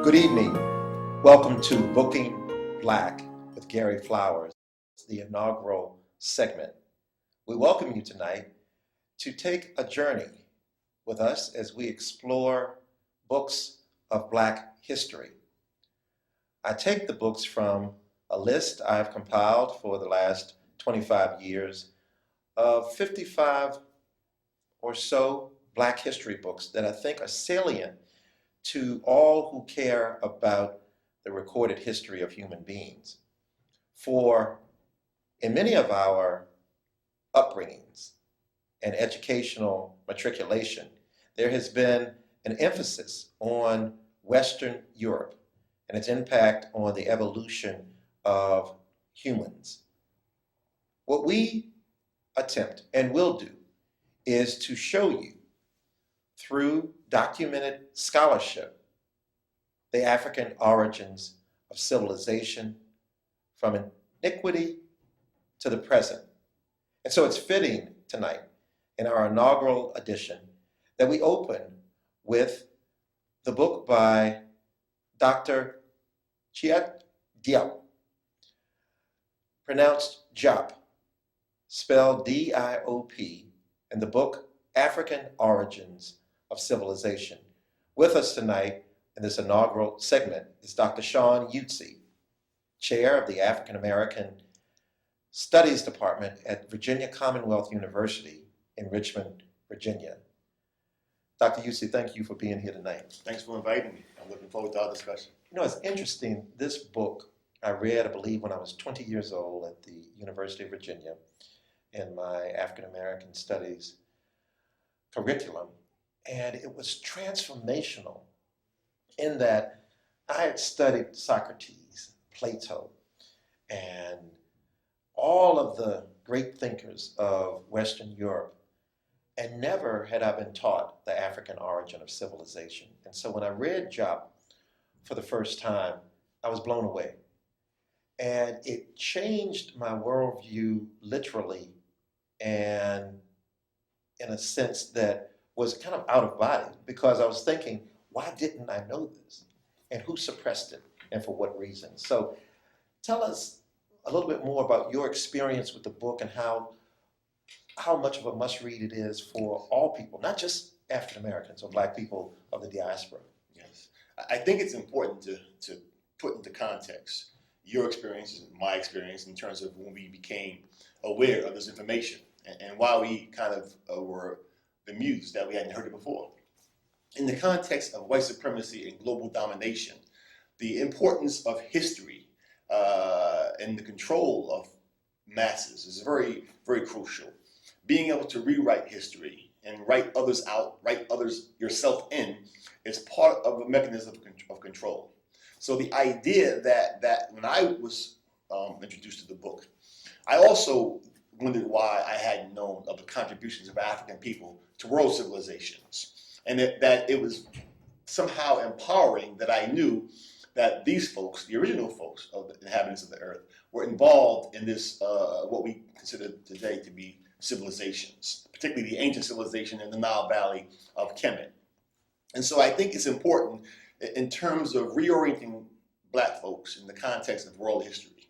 Good evening. Welcome to Booking Black with Gary Flowers, the inaugural segment. We welcome you tonight to take a journey with us as we explore books of Black history. I take the books from a list I've compiled for the last 25 years of 55 or so Black history books that I think are salient to all who care about the recorded history of human beings. For in many of our upbringings and educational matriculation, there has been an emphasis on Western Europe and its impact on the evolution of humans. What we attempt and will do is to show you through documented scholarship the African origins of civilization from antiquity to the present. And so it's fitting tonight in our inaugural edition that we open with the book by Dr. Cheikh Diop, pronounced Diop, spelled D-I-O-P, and the book African Origins of Civilization. With us tonight in this inaugural segment is Dr. Shawn Utsey, Chair of the African American Studies Department at Virginia Commonwealth University in Richmond, Virginia. Dr. Utsey, thank you for being here tonight. Thanks for inviting me. I'm looking forward to our discussion. You know, it's interesting, this book I read, I believe, when I was 20 years old at the University of Virginia in my African American Studies curriculum. And it was transformational in that I had studied Socrates, Plato, and all of the great thinkers of Western Europe, and never had I been taught the African origin of civilization. And so when I read Diop for the first time, I was blown away. And it changed my worldview literally, and in a sense that was kind of out of body, because I was thinking, why didn't I know this? And who suppressed it, and for what reason? So tell us a little bit more about your experience with the book and how much of a must-read it is for all people, not just African Americans or Black people of the diaspora. Yes. I think it's important to put into context your experience and my experience in terms of when we became aware of this information and why we kind of were bemused that we hadn't heard it before. In the context of white supremacy and global domination, the importance of history and the control of masses is very, very crucial. Being able to rewrite history and write others out, write others yourself in, is part of a mechanism of control. So the idea that when I was introduced to the book, I also wondered why I hadn't known of the contributions of African people to world civilizations, and that it was somehow empowering that I knew that these folks, the original folks of the inhabitants of the earth, were involved in this, what we consider today to be civilizations, particularly the ancient civilization in the Nile Valley of Kemet. And so I think it's important in terms of reorienting Black folks in the context of world history.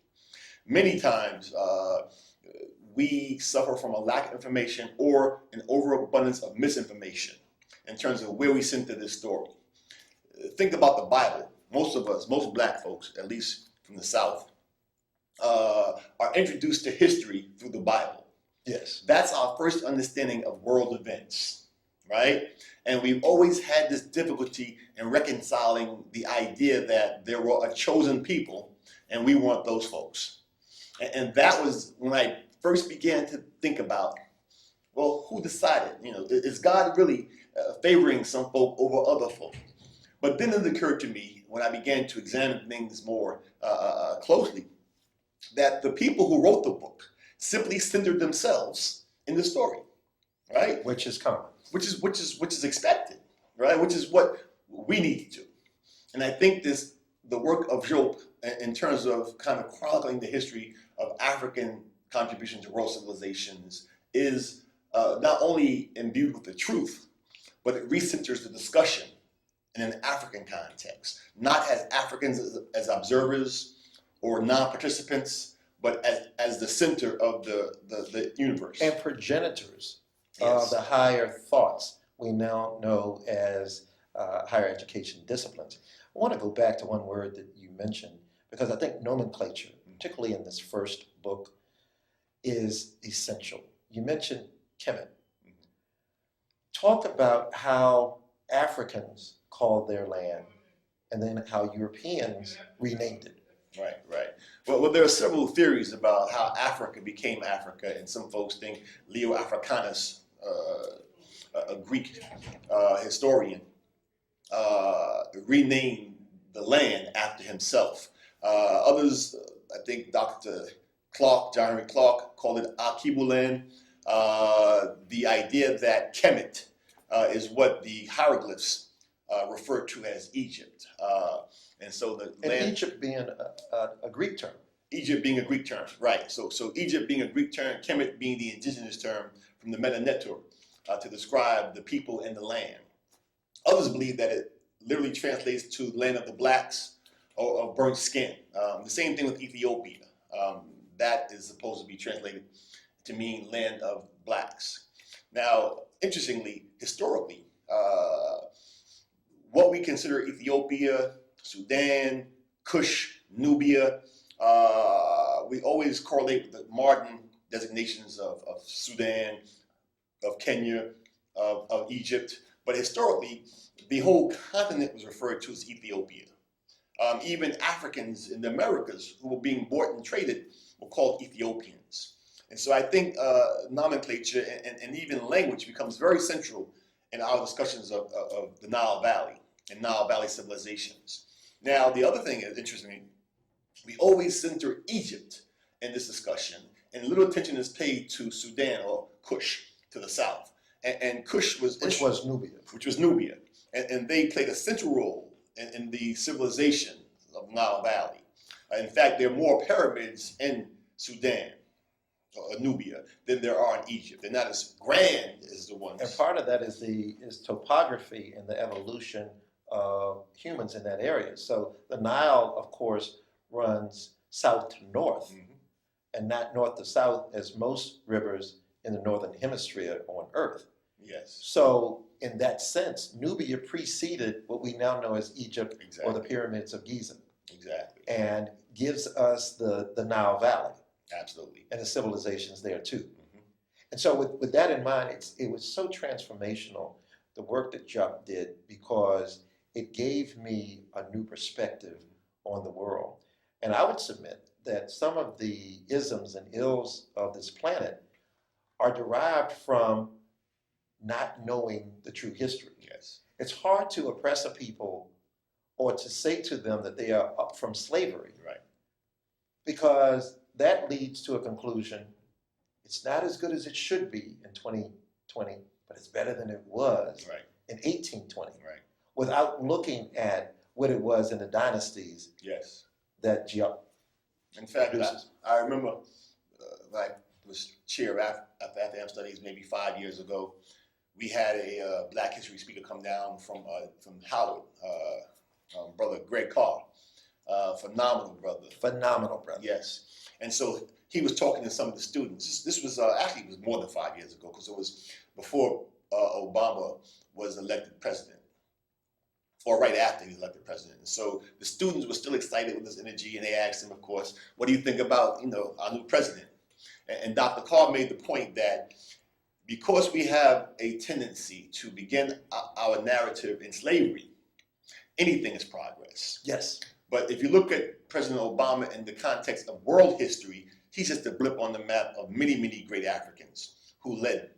Many times, we suffer from a lack of information or an overabundance of misinformation in terms of where we center this story. Think about the Bible. Most of us, most Black folks, at least from the South, are introduced to history through the Bible. Yes. That's our first understanding of world events, right? And we've always had this difficulty in reconciling the idea that there were a chosen people and we weren't those folks. And that was when I first began to think about, well, who decided? You know, is God really favoring some folk over other folk? But then it occurred to me when I began to examine things more closely that the people who wrote the book simply centered themselves in the story, right? Which is common. Which is expected, right? Which is what we need to do. And I think the work of Diop in terms of kind of chronicling the history of African contribution to world civilizations is not only imbued with the truth, but it recenters the discussion in an African context, not as Africans as observers or non-participants, but as the center of the universe. And progenitors Yes. of the higher thoughts we now know as higher education disciplines. I want to go back to one word that you mentioned, because I think nomenclature, particularly in this first book, is essential. You mentioned Kemet. Talk about how Africans called their land and then how Europeans renamed it. Right, right. Well, there are several theories about how Africa became Africa, and some folks think Leo Africanus, a Greek historian, renamed the land after himself. Others, I think Dr. Clark, John Henry Clark, called it Akibuland. The idea that Kemet is what the hieroglyphs refer to as Egypt. And so the land, Egypt being a Greek term. Egypt being a Greek term, right. So Egypt being a Greek term, Kemet being the indigenous term from the Meta Neter to describe the people and the land. Others believe that it literally translates to land of the blacks or burnt skin. The same thing with Ethiopia. That is supposed to be translated to mean land of blacks. Now, interestingly, historically, what we consider Ethiopia, Sudan, Kush, Nubia, we always correlate with the modern designations of Sudan, of Kenya, of Egypt. But historically, the whole continent was referred to as Ethiopia. Even Africans in the Americas who were being bought and traded were called Ethiopians. And so I think nomenclature and even language becomes very central in our discussions of the Nile Valley and Nile Valley civilizations. Now, the other thing is interesting, we always center Egypt in this discussion, and little attention is paid to Sudan or Kush to the south. And Kush was... Which was Nubia. Which was Nubia. And they played a central role in the civilization of Nile Valley. In fact, there are more pyramids in Sudan or Nubia than there are in Egypt. They're not as grand as the ones. And part of that is topography and the evolution of humans in that area. So the Nile, of course, runs south to north, and not north to south as most rivers in the northern hemisphere on Earth. Yes. So in that sense, Nubia preceded what we now know as Egypt, Exactly. or the pyramids of Giza. Exactly. And gives us the Nile Valley. Absolutely. And the civilizations there too. And so with that in mind, it was so transformational, the work that Diop did, because it gave me a new perspective on the world. And I would submit that some of the isms and ills of this planet are derived from not knowing the true history. Yes. It's hard to oppress a people or to say to them that they are up from slavery. Right. Because that leads to a conclusion. It's not as good as it should be in 2020, but it's better than it was in 1820. Right. Without looking at what it was in the dynasties. Yes. That Diop. In fact, I remember I was chair of African Studies maybe 5 years ago. We had a Black history speaker come down from Howard, Brother Greg Carr. Phenomenal brother. Phenomenal brother. Yes. And so he was talking to some of the students. This was actually it was more than 5 years ago, because it was before Obama was elected president, or right after he was elected president. And so the students were still excited with this energy, and they asked him, of course, what do you think about, our new president? And Dr. Carr made the point that because we have a tendency to begin our narrative in slavery, anything is progress. Yes. But if you look at President Obama in the context of world history, he's just a blip on the map of many, many great Africans who led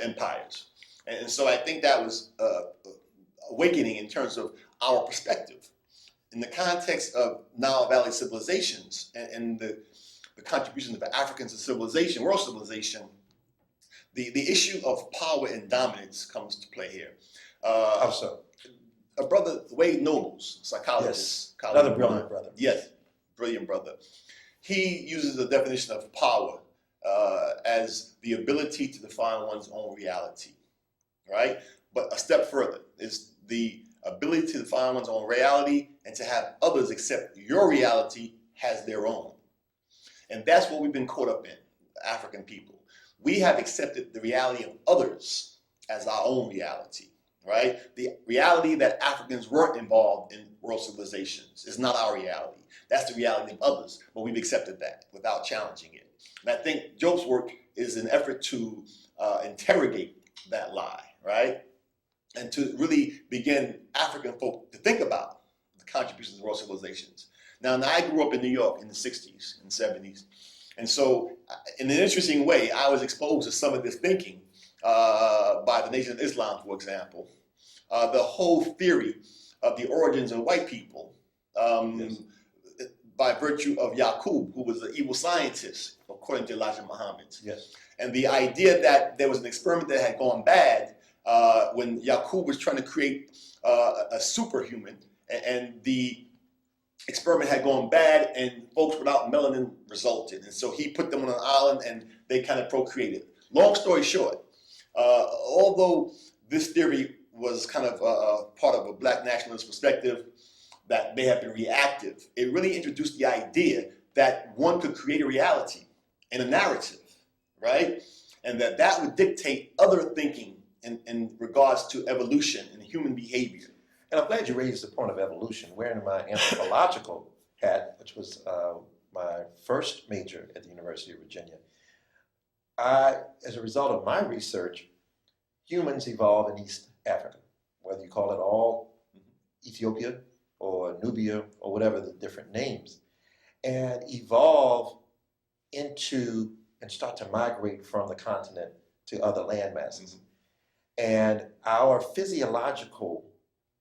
empires. And so I think that was awakening in terms of our perspective. In the context of Nile Valley civilizations and the contributions of Africans to civilization, world civilization, the issue of power and dominance comes to play here. How so? A brother, Wade Nobles, psychologist. Yes, another brilliant brother. Yes, brilliant brother. He uses the definition of power as the ability to define one's own reality, right? But a step further is the ability to define one's own reality and to have others accept your reality as their own. And that's what we've been caught up in, African people. We have accepted the reality of others as our own reality, right? The reality that Africans weren't involved in world civilizations is not our reality. That's the reality of others, but we've accepted that without challenging it. And I think Diop's work is an effort to interrogate that lie, right? And to really begin African folk to think about the contributions of world civilizations. Now, I grew up in New York in the 60s and 70s. And so, in an interesting way, I was exposed to some of this thinking by the Nation of Islam, for example. The whole theory of the origins of white people yes. by virtue of Yaqub, who was the evil scientist, according to Elijah Muhammad. Yes. And the idea that there was an experiment that had gone bad when Yaqub was trying to create a superhuman, and the experiment had gone bad, and folks without melanin resulted. And so he put them on an island, and they kind of procreated. Long story short, although this theory was kind of part of a black nationalist perspective that may have been reactive, it really introduced the idea that one could create a reality and a narrative, right? And that would dictate other thinking in regards to evolution and human behavior. And I'm glad you raised the point of evolution. Wearing my anthropological hat, which was my first major at the University of Virginia, as a result of my research, humans evolve in East Africa, whether you call it all Ethiopia or Nubia or whatever the different names, and evolve into and start to migrate from the continent to other land masses. Mm-hmm. And our physiological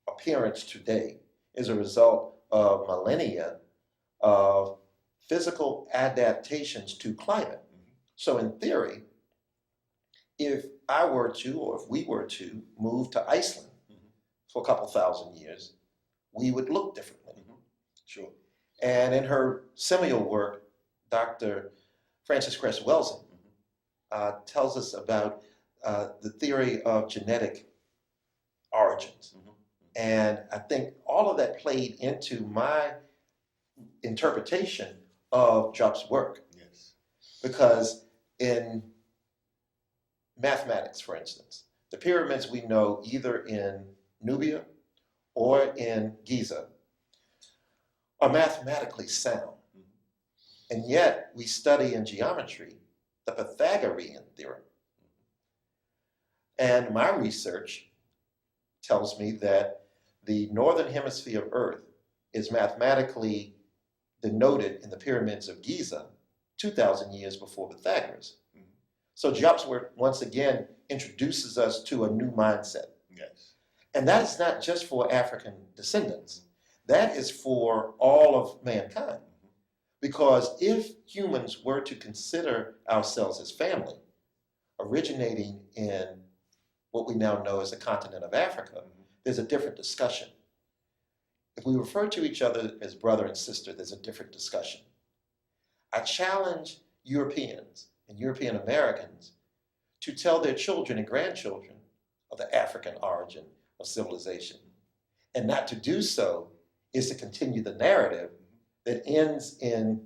appearance today is a result of millennia of physical adaptations to climate. Mm-hmm. So in theory, if I were to, or if we were to move to Iceland mm-hmm. for a couple thousand years, we would look differently. Mm-hmm. Sure. And in her seminal work, Dr. Frances Cress Welsing tells us about the theory of genetic origins. Mm-hmm. And I think all of that played into my interpretation of Diop's work. Yes. Because in mathematics, for instance, the pyramids we know either in Nubia or in Giza are mathematically sound. Mm-hmm. And yet we study in geometry the Pythagorean theorem. And my research tells me that the northern hemisphere of Earth is mathematically denoted in the pyramids of Giza 2,000 years before Pythagoras. Mm-hmm. So Diop's work once again introduces us to a new mindset. Yes. And that is not just for African descendants. That is for all of mankind. Mm-hmm. Because if humans were to consider ourselves as family, originating in what we now know as the continent of Africa, mm-hmm. there's a different discussion. If we refer to each other as brother and sister, there's a different discussion. I challenge Europeans and European Americans to tell their children and grandchildren of the African origin of civilization. And not to do so is to continue the narrative that ends in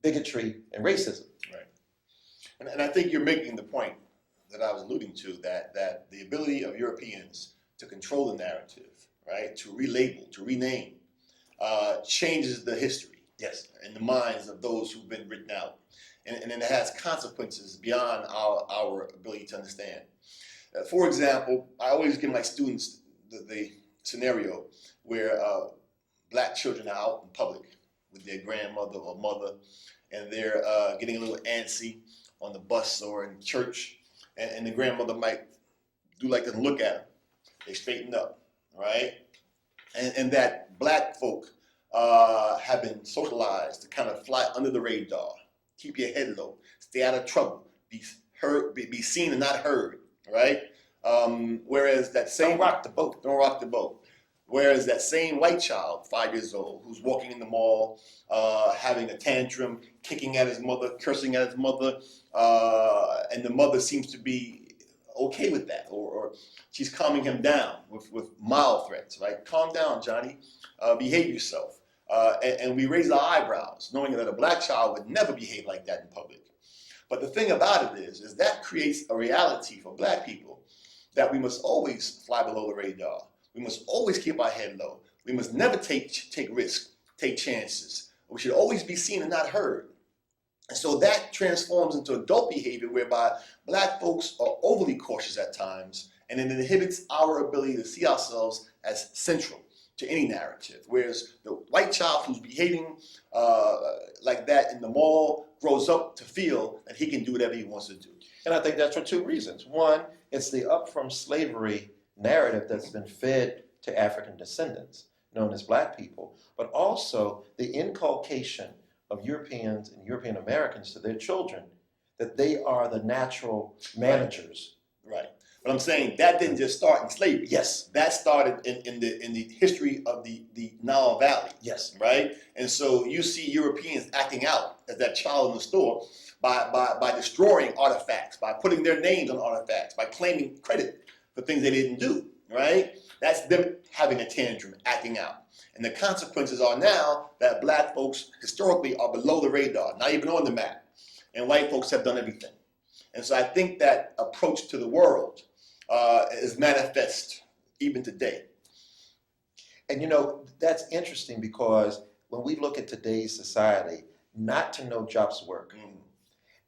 bigotry and racism. Right. And I think you're making the point that I was alluding to, that the ability of Europeans to control the narrative, right, to relabel, to rename, changes the history, yes, in the minds of those who've been written out. And then it has consequences beyond our ability to understand. For example, I always give my students the scenario where black children are out in public with their grandmother or mother, and they're getting a little antsy on the bus or in church, and the grandmother might do like this and look at them. They straighten up, right? And that black folk have been socialized to kind of fly under the radar, keep your head low, stay out of trouble, be seen and not heard, right? Whereas that same don't rock the boat. Whereas that same white child, 5 years old, who's walking in the mall, having a tantrum, kicking at his mother, cursing at his mother, and the mother seems to be okay with that, or she's calming him down with mild threats, right? Calm down, Johnny. Behave yourself. And we raise our eyebrows, knowing that a black child would never behave like that in public. But the thing about it is that creates a reality for black people that we must always fly below the radar. We must always keep our head low. We must never take risks, take chances. We should always be seen and not heard. And so that transforms into adult behavior whereby black folks are overly cautious at times, and it inhibits our ability to see ourselves as central to any narrative. Whereas the white child who's behaving like that in the mall grows up to feel that he can do whatever he wants to do. And I think that's for two reasons. One, it's the up from slavery narrative that's been fed to African descendants, known as black people, but also the inculcation of Europeans and European Americans to their children that they are the natural managers. Right. But I'm saying that didn't just start in slavery. Yes. That started in the history of the Nile Valley. Yes. Right? And so you see Europeans acting out as that child in the store by destroying artifacts, by putting their names on artifacts, by claiming credit for things they didn't do. Right? That's them having a tantrum, acting out. And the consequences are now that black folks historically are below the radar, not even on the map. And white folks have done everything. And so I think that approach to the world is manifest even today. And you know, that's interesting because when we look at today's society, not to know Job's work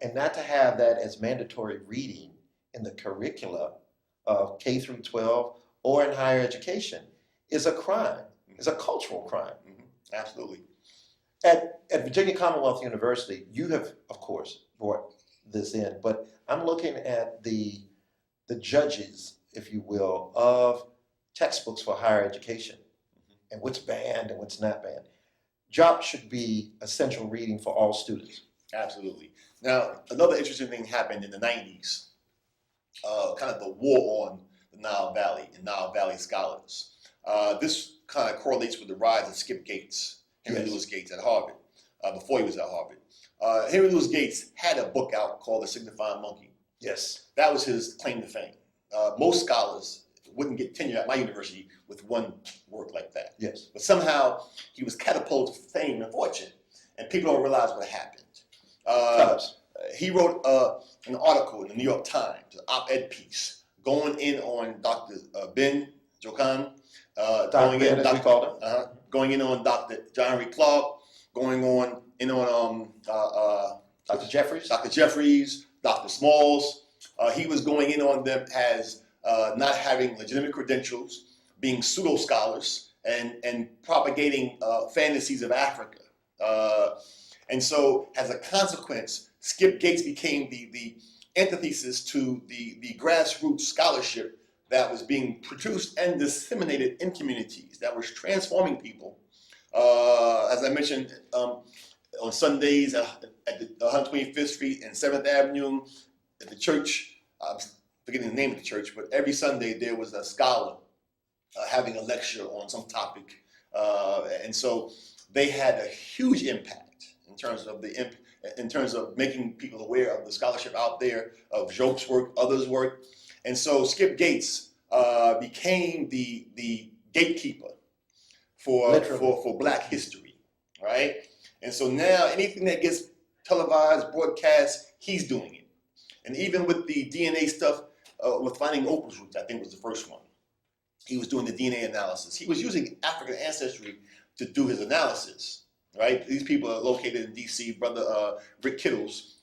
and not to have that as mandatory reading in the curricula of K through 12 or in higher education is a crime. It's a cultural crime. Absolutely. At Virginia Commonwealth University, you have, of course, brought this in, but I'm looking at the judges, if you will, of textbooks for higher education and what's banned and what's not banned. Job should be essential reading for all students. Absolutely. Now, another interesting thing happened in the 90s, kind of the war on the Nile Valley and Nile Valley scholars. This kind of correlates with the rise of Skip Gates, Henry Louis Gates at Harvard, before he was at Harvard. Henry Louis Gates had a book out called The Signifying Monkey. Yes. That was his claim to fame. Most scholars wouldn't get tenure at my university with one work like that. Yes. But somehow he was catapulted to fame and fortune, and people don't realize what happened. He wrote an article in the New York Times, an op-ed piece, going in on Dr. Ben Jokan, going in on Dr. John Henry Clark, going in on Dr. Jeffries. Dr. Jeffries, Dr. Smalls. He was going in on them as not having legitimate credentials, being pseudo scholars, and propagating fantasies of Africa. And so, as a consequence, Skip Gates became the antithesis to the grassroots scholarship that was being produced and disseminated in communities, that was transforming people. As I mentioned, on Sundays at the 125th Street and 7th Avenue, at the church, I'm forgetting the name of the church, but every Sunday there was a scholar having a lecture on some topic. And so they had a huge impact in terms of making people aware of the scholarship out there, of Job's work, others' work. And so Skip Gates became the gatekeeper for Black history, right? And so now anything that gets televised, broadcast, he's doing it. And even with the DNA stuff, with finding Oprah's roots, I think was the first one. He was doing the DNA analysis. He was using African ancestry to do his analysis, right? These people are located in D.C. Brother Rick Kittles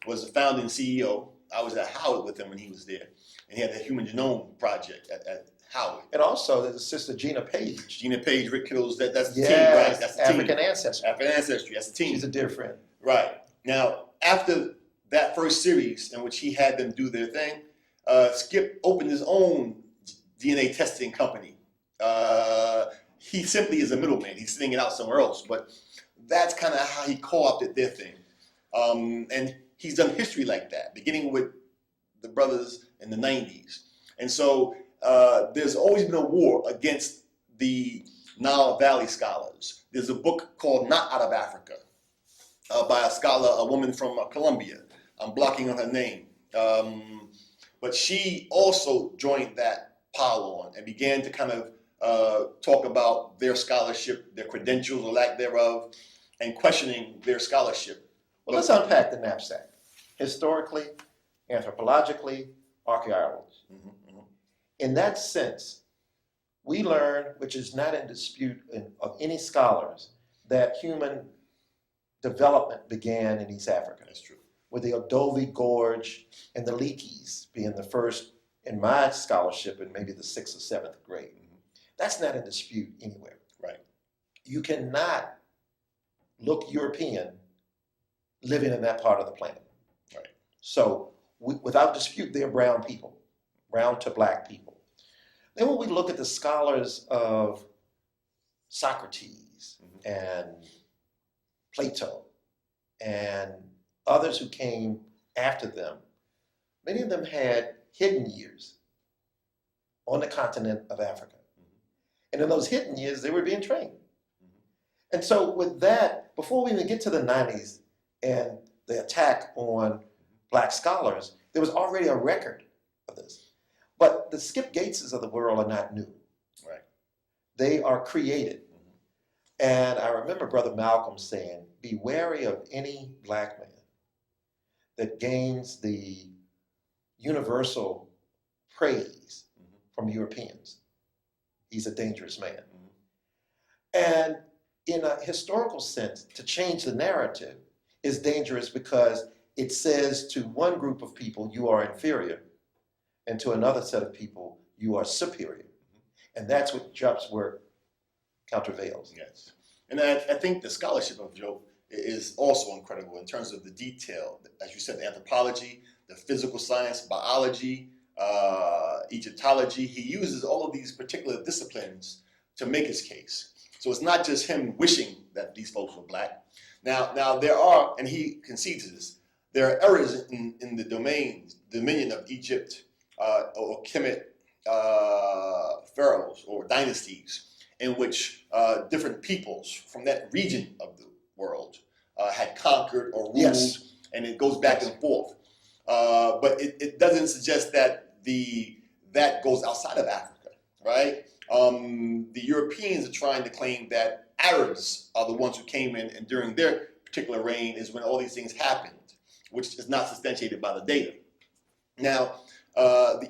was the founding CEO. I was at Howard with him when he was there. And he had the Human Genome Project at Howard. And also there's a sister, Gina Page. Gina Page, Rick Kittles, that's the team, right? That's the African team. ancestry. African ancestry, that's the team. She's a dear friend. Right. Now, after that first series in which he had them do their thing, Skip opened his own DNA testing company. He simply is a middleman. He's sending it out somewhere else. But that's kind of how he co-opted their thing. And he's done history like that, beginning with the brothers in the 90s. And so there's always been a war against the Nile Valley scholars. There's a book called Not Out of Africa by a scholar, a woman from Colombia. I'm blocking on her name. But she also joined that pile on and began to kind of talk about their scholarship, their credentials or lack thereof, and questioning their scholarship. Well, let's unpack the knapsack. Historically, anthropologically, archaeologically. In that sense, we learn, which is not in dispute of any scholars, that human development began in East Africa. That's true. With the Adobe Gorge and the Leakeys being the first in my scholarship in maybe the 6th or 7th grade. That's not in dispute anywhere. Right. You cannot look European living in that part of the planet. Right. So without dispute, they're brown people, brown to black people. Then when we look at the scholars of Socrates and Plato and others who came after them, many of them had hidden years on the continent of Africa. And in those hidden years, they were being trained. And so with that, before we even get to the 90s and the attack on black scholars, there was already a record of this. But the Skip Gateses of the world are not new. Right. They are created. And I remember Brother Malcolm saying, be wary of any black man that gains the universal praise from Europeans. He's a dangerous man. And in a historical sense, to change the narrative is dangerous because it says to one group of people, you are inferior, and to another set of people, you are superior. And that's what Diop's work countervails. Yes. And I think the scholarship of Diop is also incredible in terms of the detail. As you said, the anthropology, the physical science, biology, Egyptology. He uses all of these particular disciplines to make his case. So it's not just him wishing that these folks were black. Now there are, and he concedes this, there are errors in the dominion of Egypt or Kemet pharaohs or dynasties in which different peoples from that region of the world had conquered or ruled, Yes. And it goes back and forth. But it doesn't suggest that that goes outside of Africa, right? The Europeans are trying to claim that Arabs are the ones who came in, and during their particular reign is when all these things happened, which is not substantiated by the data. Now,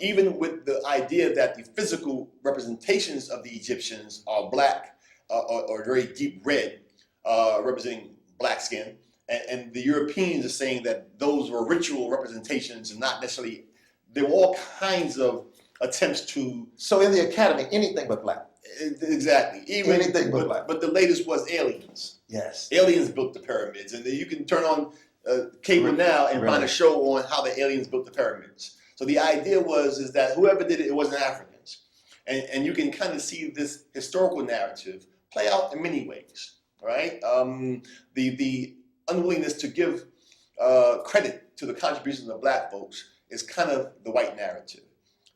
even with the idea that the physical representations of the Egyptians are black or very deep red, representing black skin, and the Europeans are saying that those were ritual representations and not necessarily. There were all kinds of attempts to. So in the academy, anything but black. Exactly. Even anything but black. But the latest was aliens. Yes. Aliens built the pyramids, and you can turn on cable now and find a show on how the aliens built the pyramids. So the idea is that whoever did it, it wasn't Africans, and you can kind of see this historical narrative play out in many ways, right? The unwillingness to give credit to the contributions of black folks is kind of the white narrative.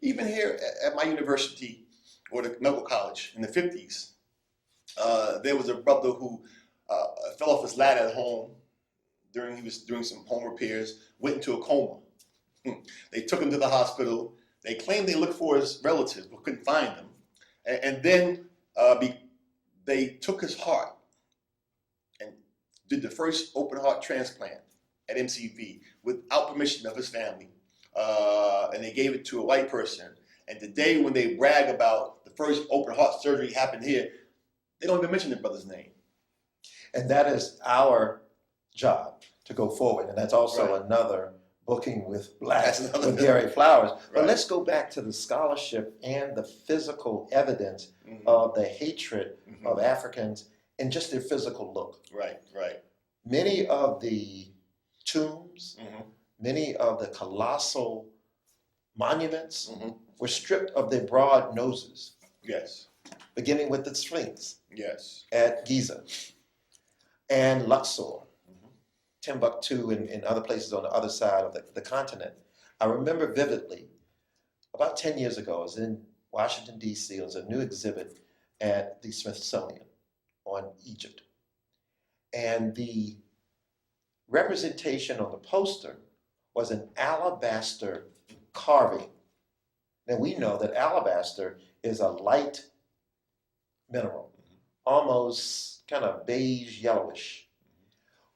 Even here at my university or the medical college in the 50s, there was a brother who fell off his ladder at home he was doing some home repairs, went into a coma. They took him to the hospital. They claimed they looked for his relatives but couldn't find them. And then they took his heart and did the first open heart transplant at MCV without permission of his family. And they gave it to a white person. And today when they brag about the first open heart surgery happened here, they don't even mention the brother's name. And that is our job to go forward. And that's also another booking with Black with Gary Flowers. But let's go back to the scholarship and the physical evidence of the hatred of Africans and just their physical look. Right. Many of the tombs, many of the colossal monuments were stripped of their broad noses. Yes. Beginning with the Sphinx. Yes. At Giza and Luxor, Timbuktu, and other places on the other side of the continent. I remember vividly, about 10 years ago, I was in Washington, D.C. It was a new exhibit at the Smithsonian on Egypt. And the representation on the poster was an alabaster carving Now we know that alabaster is a light mineral, almost kind of beige yellowish.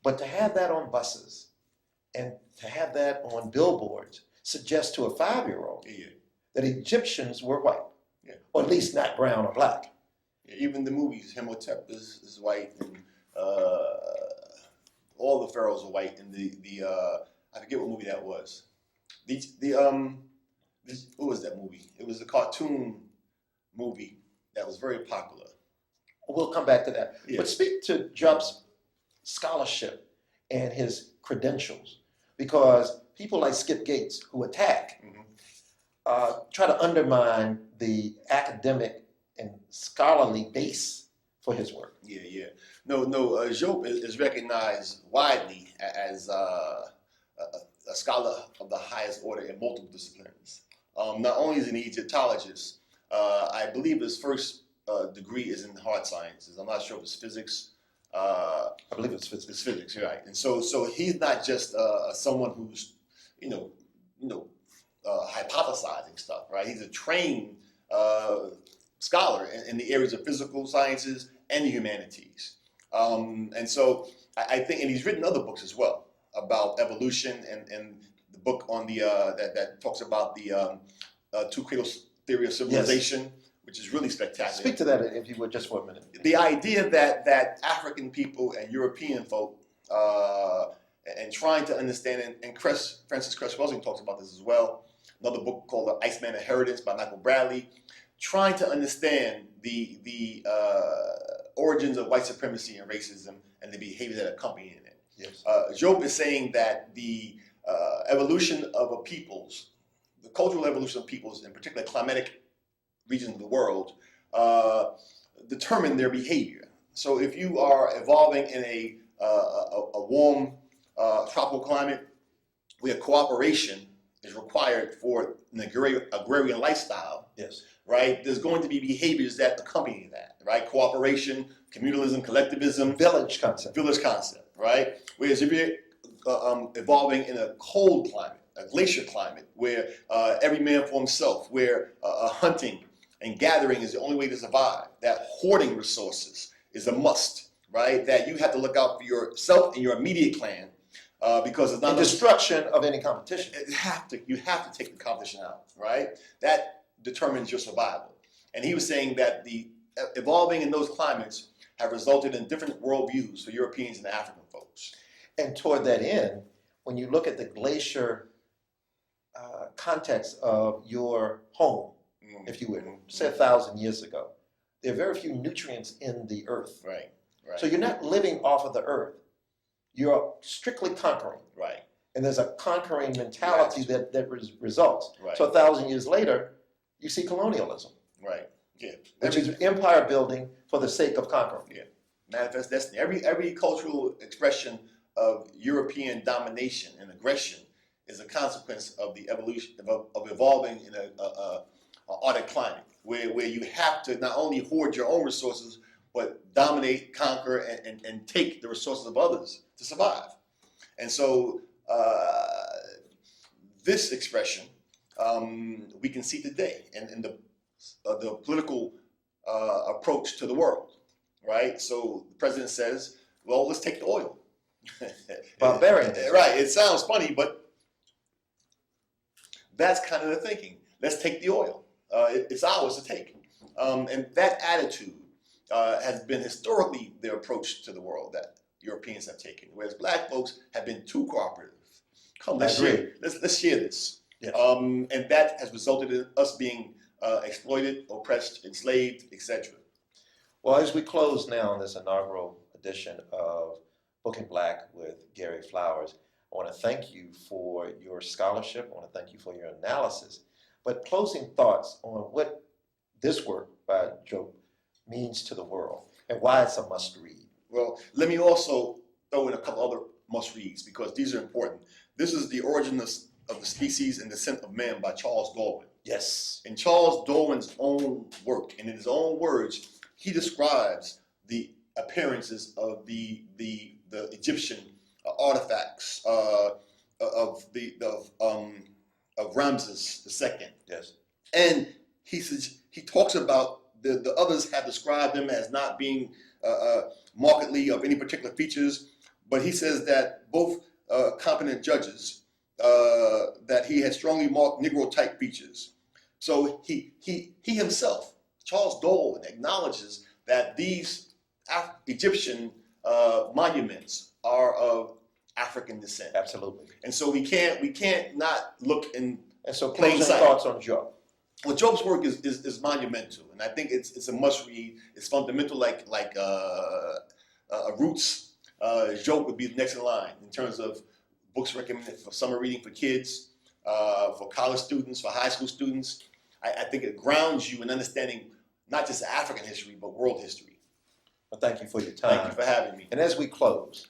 But to have that on buses and to have that on billboards suggests to a 5-year-old that Egyptians were white, or at least not brown or black. Even the movies, Imhotep is white, and all the pharaohs are white. And the I forget what movie that was. What was that movie? It was a cartoon movie that was very popular. We'll come back to that. Yeah. But speak to Diop's scholarship and his credentials, because people like Skip Gates, who attack, try to undermine the academic and scholarly base for his work. No, Diop is recognized widely as a scholar of the highest order in multiple disciplines. Not only is he an Egyptologist, I believe his first degree is in hard sciences. I'm not sure if it's physics. I believe it's physics. It's physics, right? And so he's not just someone who's hypothesizing stuff, right? He's a trained scholar in the areas of physical sciences and the humanities. And so I think, and he's written other books as well about evolution, and the book on the that talks about the two cradle theory of civilization, which is really spectacular. Speak to that, if you would, just for a minute. The idea that African people and European folk, and trying to understand, and Francis Cress Welsing talks about this as well. Another book called The Iceman Inheritance by Michael Bradley, trying to understand the origins of white supremacy and racism and the behavior that accompany it. Yes. Diop is saying that the evolution of a people's, the cultural evolution of peoples, in particular climatic regions of the world, determine their behavior. So if you are evolving in a warm tropical climate where cooperation is required for an agrarian lifestyle, yes, right, there's going to be behaviors that accompany that, right? Cooperation, communalism, collectivism. Village concept, right? Whereas if you're evolving in a cold climate, a glacier climate, where every man for himself, where hunting and gathering is the only way to survive, that hoarding resources is a must, right? That you have to look out for yourself and your immediate clan, because it's not the destruction of any competition. You have to take the competition out, right? That determines your survival. And he was saying that the evolving in those climates have resulted in different worldviews for Europeans and African folks. And toward that end, when you look at the glacier context of your home, if you would, say 1,000 years ago, there are very few nutrients in the earth. Right. So you're not living off of the earth. You're strictly conquering. Right. And there's a conquering mentality that results. Right. So 1,000 years later, you see colonialism. Right. Yeah. Which is empire building for the sake of conquering. Yeah. Manifest destiny. Every cultural expression of European domination and aggression is a consequence of the evolution of evolving in an Arctic climate, where you have to not only hoard your own resources, but dominate, conquer, and take the resources of others to survive. And so this expression we can see today in the political approach to the world, right? So the president says, well, let's take the oil. Barbarian. Right, it sounds funny, but that's kind of the thinking. Let's take the oil. It's ours to take. And that attitude has been historically the approach to the world that Europeans have taken, whereas black folks have been too cooperative. Come, let's share this. Yes. And that has resulted in us being exploited, oppressed, enslaved, etc. Well, as we close now on this inaugural edition of Booking Black with Gary Flowers, I want to thank you for your scholarship. I want to thank you for your analysis. But closing thoughts on what this work by Diop means to the world and why it's a must read. Well, let me also throw in a couple other must reads because these are important. This is The Origin of the Species and Descent of Man by Charles Darwin. Yes. In Charles Darwin's own work, and in his own words, he describes the appearances of the Egyptian artifacts of Ramses II. Yes. And he says, he talks about the others have described him as not being markedly of any particular features, but he says that both competent judges that he had strongly marked Negro type features. So he himself, Charles Dole, acknowledges that these Egyptian monuments are of African descent. Absolutely. And so we can't not look in And so plain closing sight. thoughts on Joe. Well, Job's work is monumental, and I think it's a must read. It's fundamental, like Roots. Job would be the next in line in terms of books recommended for summer reading for kids, for college students, for high school students. I think it grounds you in understanding not just African history but world history. Well, thank you for your time. Thank you for having me. And as we close,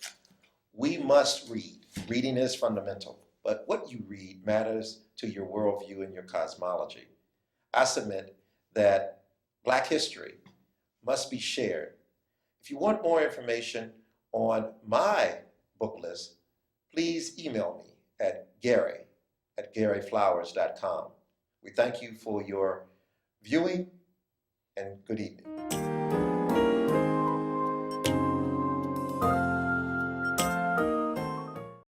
we must read. Reading is fundamental, but what you read matters to your worldview and your cosmology. I submit that Black history must be shared. If you want more information on my book list, please email me at gary@garyflowers.com. We thank you for your viewing and good evening.